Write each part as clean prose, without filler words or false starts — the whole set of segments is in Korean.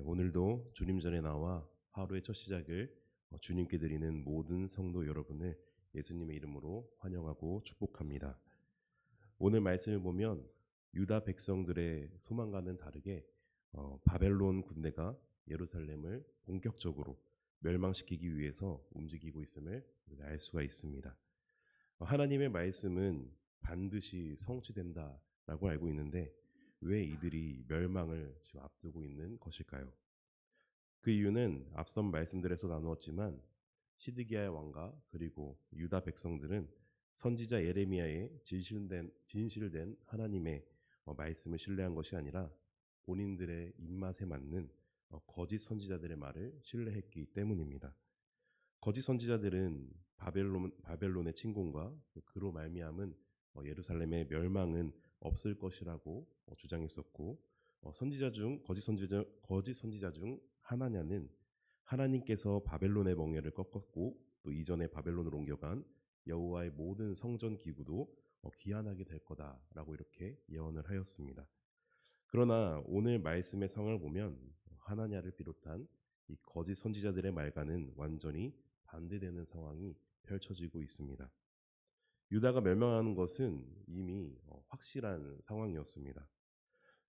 오늘도 주님 전에 나와 하루의 첫 시작을 주님께 드리는 모든 성도 여러분을 예수님의 이름으로 환영하고 축복합니다. 오늘 말씀을 보면 유다 백성들의 소망과는 다르게 바벨론 군대가 예루살렘을 본격적으로 멸망시키기 위해서 움직이고 있음을 우리가 알 수가 있습니다. 하나님의 말씀은 반드시 성취된다라고 알고 있는데 왜 이들이 멸망을 지금 앞두고 있는 것일까요? 그 이유는 앞선 말씀들에서 나누었지만 시드기야 왕과 그리고 유다 백성들은 선지자 예레미야의 진실된 하나님의 말씀을 신뢰한 것이 아니라 본인들의 입맛에 맞는 거짓 선지자들의 말을 신뢰했기 때문입니다. 거짓 선지자들은 바벨론의 침공과 그로 말미암은 예루살렘의 멸망은 없을 것이라고 주장했었고, 거짓 선지자 중 하나냐는 하나님께서 바벨론의 멍에를 꺾었고 또 이전에 바벨론으로 옮겨간 여호와의 모든 성전 기구도 귀환하게 될 거다라고 이렇게 예언을 하였습니다. 그러나 오늘 말씀의 상황을 보면 하나냐를 비롯한 이 거짓 선지자들의 말과는 완전히 반대되는 상황이 펼쳐지고 있습니다. 유다가 멸망하는 것은 이미 확실한 상황이었습니다.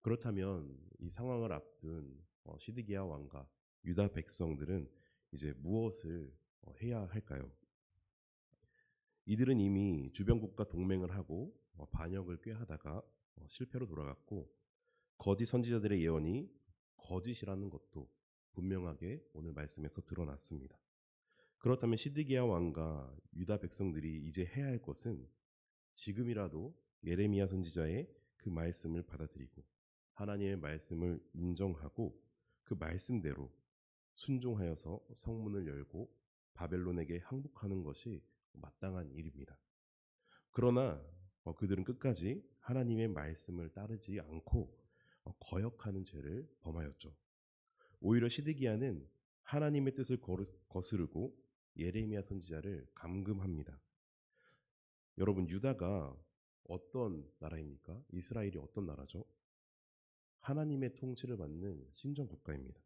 그렇다면 이 상황을 앞둔 시드기야 왕과 유다 백성들은 이제 무엇을 해야 할까요? 이들은 이미 주변 국가 동맹을 하고 반역을 꾀하다가 실패로 돌아갔고, 거짓 선지자들의 예언이 거짓이라는 것도 분명하게 오늘 말씀에서 드러났습니다. 그렇다면 시드기야 왕과 유다 백성들이 이제 해야 할 것은 지금이라도 예레미야 선지자의 그 말씀을 받아들이고 하나님의 말씀을 인정하고 그 말씀대로 순종하여서 성문을 열고 바벨론에게 항복하는 것이 마땅한 일입니다. 그러나 그들은 끝까지 하나님의 말씀을 따르지 않고 거역하는 죄를 범하였죠. 오히려 시드기야는 하나님의 뜻을 거스르고 예레미야 선지자를 감금합니다. 여러분, 유다가 어떤 나라입니까? 이스라엘이 어떤 나라죠? 하나님의 통치를 받는 신정 국가입니다.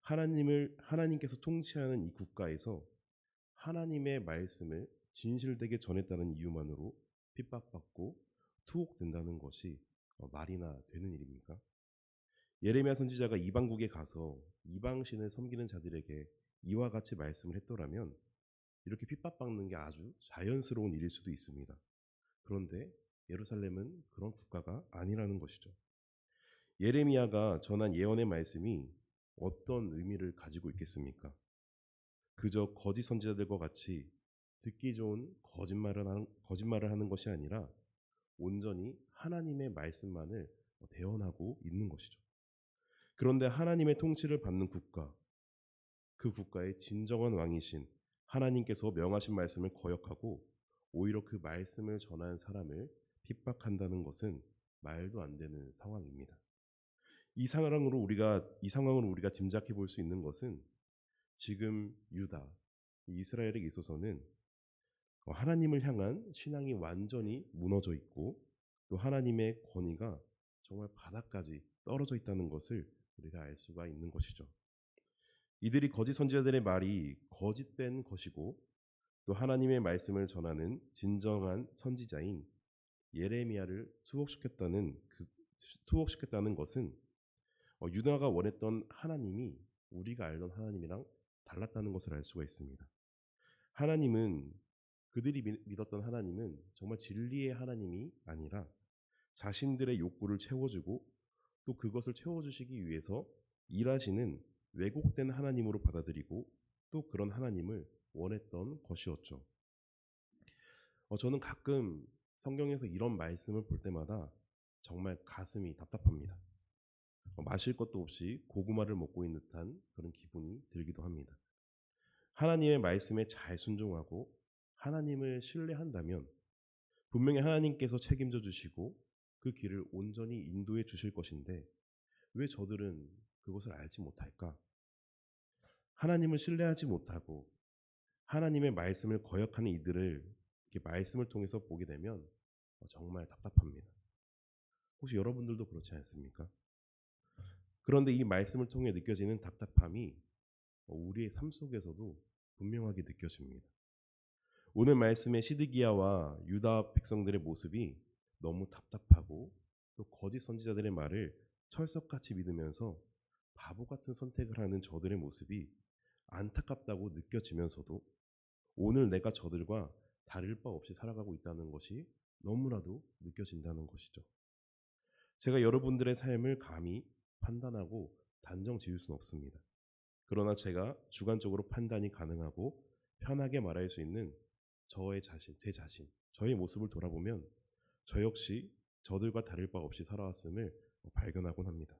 하나님께서 통치하는 이 국가에서 하나님의 말씀을 진실되게 전했다는 이유만으로 핍박받고 투옥된다는 것이 말이나 되는 일입니까? 예레미야 선지자가 이방국에 가서 이방신을 섬기는 자들에게 이와 같이 말씀을 했더라면 이렇게 핍박받는 게 아주 자연스러운 일일 수도 있습니다. 그런데 예루살렘은 그런 국가가 아니라는 것이죠. 예레미야가 전한 예언의 말씀이 어떤 의미를 가지고 있겠습니까? 그저 거짓 선지자들과 같이 듣기 좋은 거짓말을 하는 것이 아니라 온전히 하나님의 말씀만을 대언하고 있는 것이죠. 그런데 하나님의 통치를 받는 국가, 그 국가의 진정한 왕이신 하나님께서 명하신 말씀을 거역하고 오히려 그 말씀을 전한 사람을 핍박한다는 것은 말도 안 되는 상황입니다. 이 상황으로 우리가 짐작해 볼 수 있는 것은 지금 유다, 이스라엘에게 있어서는 하나님을 향한 신앙이 완전히 무너져 있고 또 하나님의 권위가 정말 바닥까지 떨어져 있다는 것을 우리가 알 수가 있는 것이죠. 이들이 거짓 선지자들의 말이 거짓된 것이고 또 하나님의 말씀을 전하는 진정한 선지자인 예레미야를 투옥시켰다는 것은 유다가 원했던 하나님이 우리가 알던 하나님이랑 달랐다는 것을 알 수가 있습니다. 그들이 믿었던 하나님은 정말 진리의 하나님이 아니라 자신들의 욕구를 채워주고 또 그것을 채워주시기 위해서 일하시는 왜곡된 하나님으로 받아들이고 또 그런 하나님을 원했던 것이었죠. 저는 가끔 성경에서 이런 말씀을 볼 때마다 정말 가슴이 답답합니다. 마실 것도 없이 고구마를 먹고 있는 듯한 그런 기분이 들기도 합니다. 하나님의 말씀에 잘 순종하고 하나님을 신뢰한다면 분명히 하나님께서 책임져 주시고 그 길을 온전히 인도해 주실 것인데 왜 저들은 그것을 알지 못할까? 하나님을 신뢰하지 못하고 하나님의 말씀을 거역하는 이들을 이렇게 말씀을 통해서 보게 되면 정말 답답합니다. 혹시 여러분들도 그렇지 않습니까? 그런데 이 말씀을 통해 느껴지는 답답함이 우리의 삶 속에서도 분명하게 느껴집니다. 오늘 말씀의 시드기야와 유다 백성들의 모습이 너무 답답하고 또 거짓 선지자들의 말을 철석같이 믿으면서 바보 같은 선택을 하는 저들의 모습이 안타깝다고 느껴지면서도 오늘 내가 저들과 다를 바 없이 살아가고 있다는 것이 너무나도 느껴진다는 것이죠. 제가 여러분들의 삶을 감히 판단하고 단정 지을 수는 없습니다. 그러나 제가 주관적으로 판단이 가능하고 편하게 말할 수 있는 제 자신, 저의 모습을 돌아보면 저 역시 저들과 다를 바 없이 살아왔음을 발견하곤 합니다.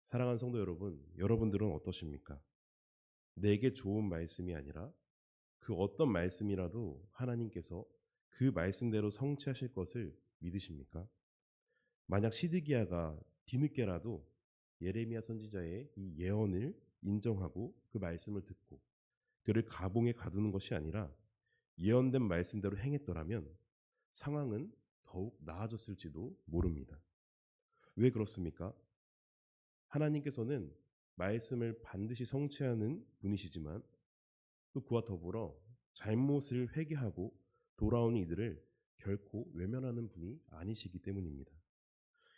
사랑하는 성도 여러분, 여러분들은 어떠십니까? 내게 좋은 말씀이 아니라 그 어떤 말씀이라도 하나님께서 그 말씀대로 성취하실 것을 믿으십니까? 만약 시드기야가 뒤늦게라도 예레미야 선지자의 이 예언을 인정하고 그 말씀을 듣고 그를 가봉에 가두는 것이 아니라 예언된 말씀대로 행했더라면 상황은 더욱 나아졌을지도 모릅니다. 왜 그렇습니까? 하나님께서는 말씀을 반드시 성취하는 분이시지만 또 그와 더불어 잘못을 회개하고 돌아온 이들을 결코 외면하는 분이 아니시기 때문입니다.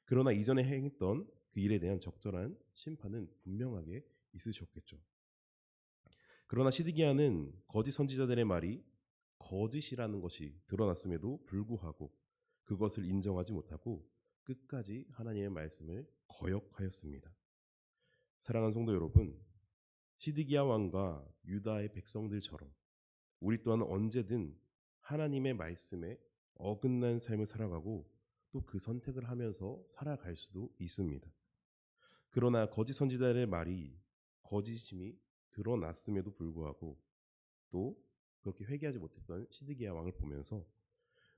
그러나 이전에 행했던 그 일에 대한 적절한 심판은 분명하게 있으셨겠죠. 그러나 시드기야는 거짓 선지자들의 말이 거짓이라는 것이 드러났음에도 불구하고 그것을 인정하지 못하고 끝까지 하나님의 말씀을 거역하였습니다. 사랑하는 성도 여러분, 시드기야 왕과 유다의 백성들처럼 우리 또한 언제든 하나님의 말씀에 어긋난 삶을 살아가고 또 그 선택을 하면서 살아갈 수도 있습니다. 그러나 거짓 선지자들의 말이 거짓임이 드러났음에도 불구하고 또 그렇게 회개하지 못했던 시드기야 왕을 보면서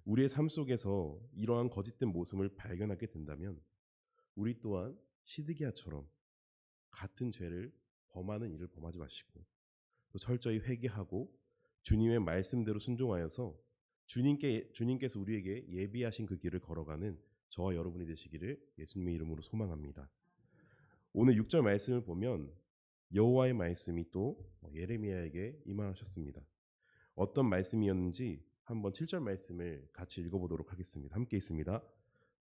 우리의 삶 속에서 이러한 거짓된 모습을 발견하게 된다면 우리 또한 시드기야처럼 같은 죄를 범하는 일을 범하지 마시고 또 철저히 회개하고 주님의 말씀대로 순종하여서 주님께서 우리에게 예비하신 그 길을 걸어가는 저와 여러분이 되시기를 예수님의 이름으로 소망합니다. 오늘 6절 말씀을 보면 여호와의 말씀이 또 예레미야에게 임하셨습니다. 어떤 말씀이었는지 한번 7절 말씀을 같이 읽어보도록 하겠습니다. 함께 있습니다.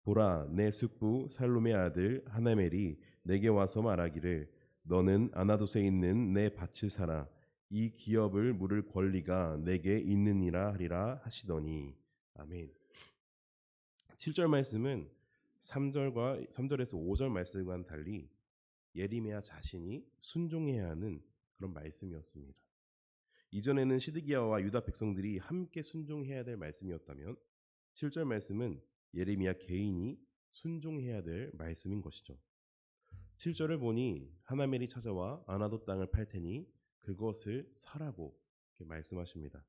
보라, 내 숙부 살룸의 아들 하나멜이 내게 와서 말하기를 너는 아나돗에 있는 내 밭을 사라. 이 기업을 물을 권리가 내게 있느니라 하리라 하시더니. 아멘. 7절 말씀은 3절에서 5절 말씀과는 달리 예레미야 자신이 순종해야 하는 그런 말씀이었습니다. 이전에는 시드기야와 유다 백성들이 함께 순종해야 될 말씀이었다면 7절 말씀은 예레미야 개인이 순종해야 될 말씀인 것이죠. 7절을 보니 하나멜이 찾아와 아나돗 땅을 팔 테니 그것을 사라고 이렇게 말씀하십니다.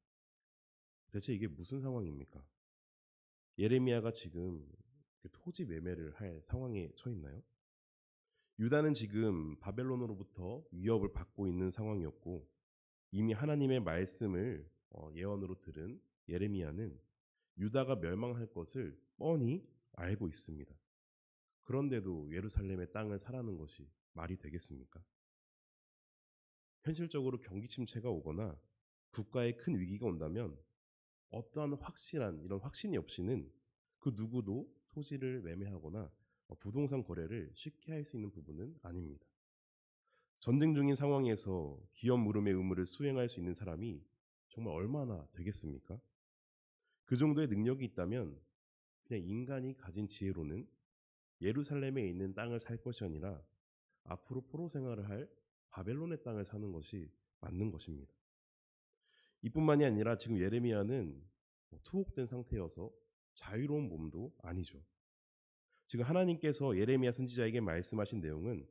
대체 이게 무슨 상황입니까? 예레미야가 지금 토지 매매를 할 상황에 처해 있나요? 유다는 지금 바벨론으로부터 위협을 받고 있는 상황이었고 이미 하나님의 말씀을 예언으로 들은 예레미야는 유다가 멸망할 것을 뻔히 알고 있습니다. 그런데도 예루살렘의 땅을 사라는 것이 말이 되겠습니까? 현실적으로 경기 침체가 오거나 국가에 큰 위기가 온다면 어떠한 확실한 이런 확신이 없이는 그 누구도 토지를 매매하거나 부동산 거래를 쉽게 할 수 있는 부분은 아닙니다. 전쟁 중인 상황에서 기업 물음의 의무를 수행할 수 있는 사람이 정말 얼마나 되겠습니까? 그 정도의 능력이 있다면 그냥 인간이 가진 지혜로는 예루살렘에 있는 땅을 살 것이 아니라 앞으로 포로 생활을 할 바벨론의 땅을 사는 것이 맞는 것입니다. 이뿐만이 아니라 지금 예레미야는 투옥된 상태여서 자유로운 몸도 아니죠. 지금 하나님께서 예레미야 선지자에게 말씀하신 내용은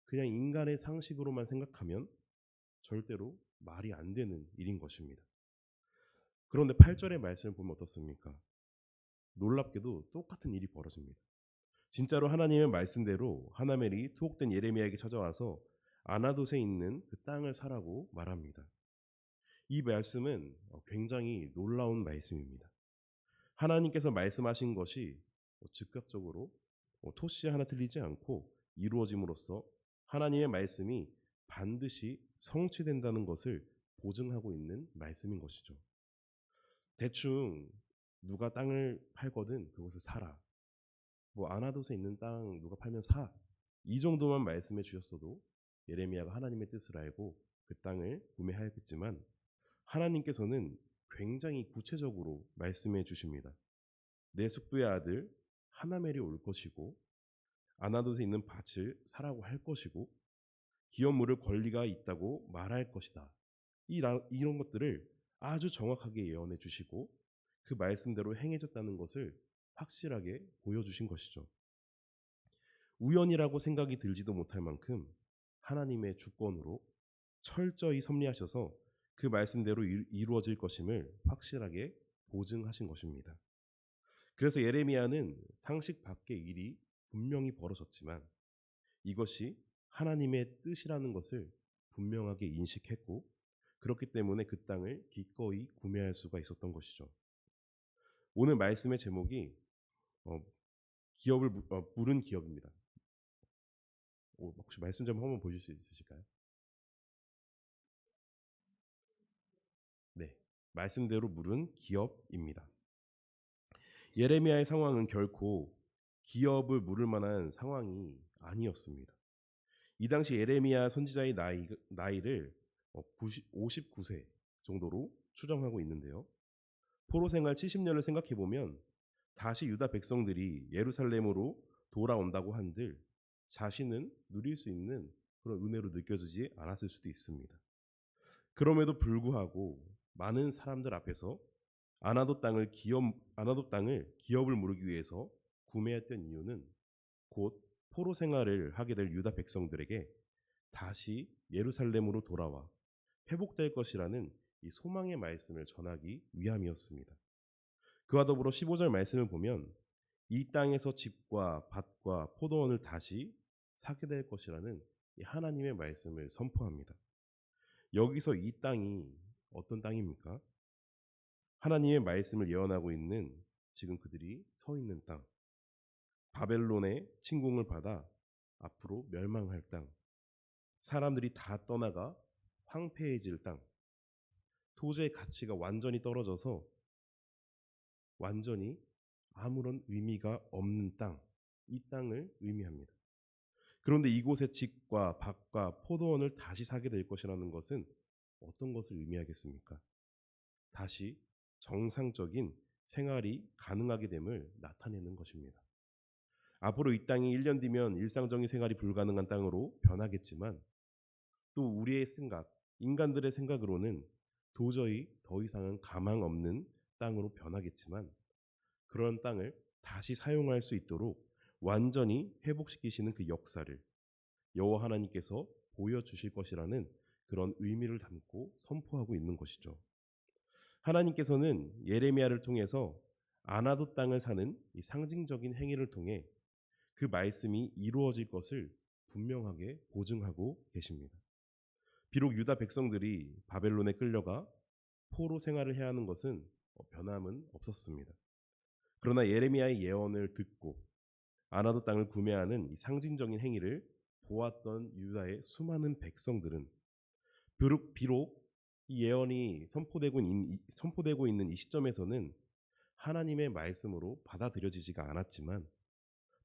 그냥 인간의 상식으로만 생각하면 절대로 말이 안 되는 일인 것입니다. 그런데 8절의 말씀을 보면 어떻습니까? 놀랍게도 똑같은 일이 벌어집니다. 진짜로 하나님의 말씀대로 하나멜이 투옥된 예레미야에게 찾아와서 아나돗에 있는 그 땅을 사라고 말합니다. 이 말씀은 굉장히 놀라운 말씀입니다. 하나님께서 말씀하신 것이 즉각적으로 토시 하나 틀리지 않고 이루어짐으로써 하나님의 말씀이 반드시 성취된다는 것을 보증하고 있는 말씀인 것이죠. 대충 누가 땅을 팔거든 그곳을 사라. 뭐 아나도에 있는 땅 누가 팔면 사. 이 정도만 말씀해 주셨어도 예레미야가 하나님의 뜻을 알고 그 땅을 구매하였겠지만 하나님께서는 굉장히 구체적으로 말씀해 주십니다. 내 숙부의 아들 하나멜이 올 것이고 아나도에 있는 밭을 사라고 할 것이고 기업 물을 권리가 있다고 말할 것이다. 이런 것들을 아주 정확하게 예언해 주시고 그 말씀대로 행해졌다는 것을 확실하게 보여주신 것이죠. 우연이라고 생각이 들지도 못할 만큼 하나님의 주권으로 철저히 섭리하셔서 그 말씀대로 이루어질 것임을 확실하게 보증하신 것입니다. 그래서 예레미야는 상식 밖의 일이 분명히 벌어졌지만 이것이 하나님의 뜻이라는 것을 분명하게 인식했고 그렇기 때문에 그 땅을 기꺼이 구매할 수가 있었던 것이죠. 오늘 말씀의 제목이 기업을 물은 기업입니다. 혹시 말씀 좀 한번 보실 수 있으실까요? 네, 말씀대로 물은 기업입니다. 예레미야의 상황은 결코 기업을 물을 만한 상황이 아니었습니다. 이 당시 예레미야 선지자의 나이를 59세 정도로 추정하고 있는데요. 포로 생활 70년을 생각해 보면 다시 유다 백성들이 예루살렘으로 돌아온다고 한들 자신은 누릴 수 있는 그런 은혜로 느껴지지 않았을 수도 있습니다. 그럼에도 불구하고 많은 사람들 앞에서 아나도 땅을 기업을 물기 위해서 구매했던 이유는 곧 포로 생활을 하게 될 유다 백성들에게 다시 예루살렘으로 돌아와 회복될 것이라는 이 소망의 말씀을 전하기 위함이었습니다. 그와 더불어 15절 말씀을 보면 이 땅에서 집과 밭과 포도원을 다시 사게 될 것이라는 이 하나님의 말씀을 선포합니다. 여기서 이 땅이 어떤 땅입니까? 하나님의 말씀을 예언하고 있는 지금 그들이 서 있는 땅, 바벨론의 침공을 받아 앞으로 멸망할 땅, 사람들이 다 떠나가 황폐해질 땅, 토지의 가치가 완전히 떨어져서 완전히 아무런 의미가 없는 땅, 이 땅을 의미합니다. 그런데 이곳의 집과 밭과 포도원을 다시 사게 될 것이라는 것은 어떤 것을 의미하겠습니까? 다시 정상적인 생활이 가능하게 됨을 나타내는 것입니다. 앞으로 이 땅이 1년 뒤면 일상적인 생활이 불가능한 땅으로 변하겠지만 또 우리의 생각, 인간들의 생각으로는 도저히 더 이상은 가망 없는 땅으로 변하겠지만 그런 땅을 다시 사용할 수 있도록 완전히 회복시키시는 그 역사를 여호와 하나님께서 보여주실 것이라는 그런 의미를 담고 선포하고 있는 것이죠. 하나님께서는 예레미야를 통해서 아나도 땅을 사는 이 상징적인 행위를 통해 그 말씀이 이루어질 것을 분명하게 보증하고 계십니다. 비록 유다 백성들이 바벨론에 끌려가 포로 생활을 해야 하는 것은 변함은 없었습니다. 그러나 예레미야의 예언을 듣고 아나도 땅을 구매하는 이 상징적인 행위를 보았던 유다의 수많은 백성들은 비록 이 예언이 선포되고 있는 이 시점에서는 하나님의 말씀으로 받아들여지지가 않았지만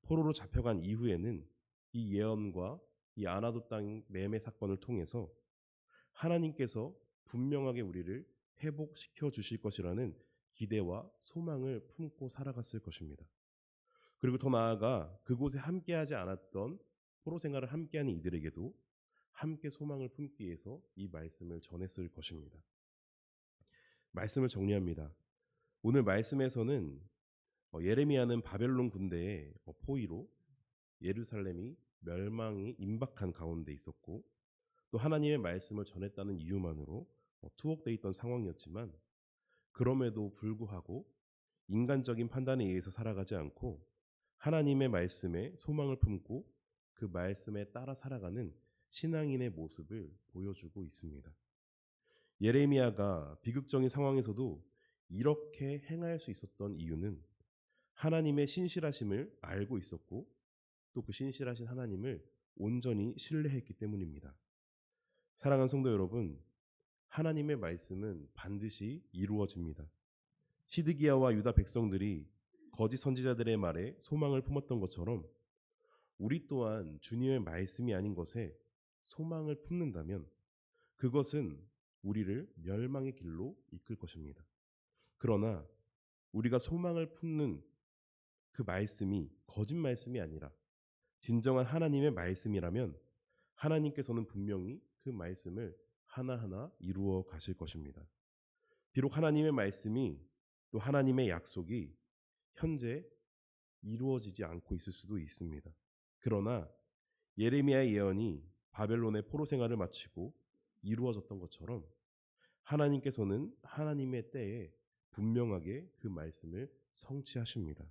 포로로 잡혀간 이후에는 이 예언과 이 아나도 땅 매매 사건을 통해서 하나님께서 분명하게 우리를 회복시켜 주실 것이라는 기대와 소망을 품고 살아갔을 것입니다. 그리고 더 나아가 그곳에 함께하지 않았던 포로 생활을 함께하는 이들에게도 함께 소망을 품기 위해서 이 말씀을 전했을 것입니다. 말씀을 정리합니다. 오늘 말씀에서는 예레미야는 바벨론 군대의 포위로 예루살렘이 멸망이 임박한 가운데 있었고 또 하나님의 말씀을 전했다는 이유만으로 투옥되어 있던 상황이었지만 그럼에도 불구하고 인간적인 판단에 의해서 살아가지 않고 하나님의 말씀에 소망을 품고 그 말씀에 따라 살아가는 신앙인의 모습을 보여주고 있습니다. 예레미야가 비극적인 상황에서도 이렇게 행할 수 있었던 이유는 하나님의 신실하심을 알고 있었고 또 그 신실하신 하나님을 온전히 신뢰했기 때문입니다. 사랑하는 성도 여러분, 하나님의 말씀은 반드시 이루어집니다. 시드기야와 유다 백성들이 거짓 선지자들의 말에 소망을 품었던 것처럼 우리 또한 주님의 말씀이 아닌 것에 소망을 품는다면 그것은 우리를 멸망의 길로 이끌 것입니다. 그러나 우리가 소망을 품는 그 말씀이 거짓 말씀이 아니라 진정한 하나님의 말씀이라면 하나님께서는 분명히 그 말씀을 하나하나 이루어 가실 것입니다. 비록 하나님의 말씀이 또 하나님의 약속이 현재 이루어지지 않고 있을 수도 있습니다. 그러나 예레미야의 예언이 바벨론의 포로 생활을 마치고 이루어졌던 것처럼 하나님께서는 하나님의 때에 분명하게 그 말씀을 성취하십니다.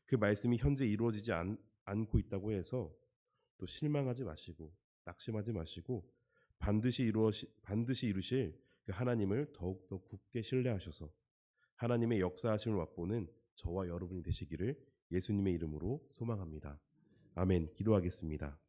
그 말씀이 현재 이루어지지 않고 있다고 해서 또 실망하지 마시고 낙심하지 마시고 반드시 이루실 그 하나님을 더욱더 굳게 신뢰하셔서 하나님의 역사하심을 맛보는 저와 여러분이 되시기를 예수님의 이름으로 소망합니다. 아멘. 기도하겠습니다.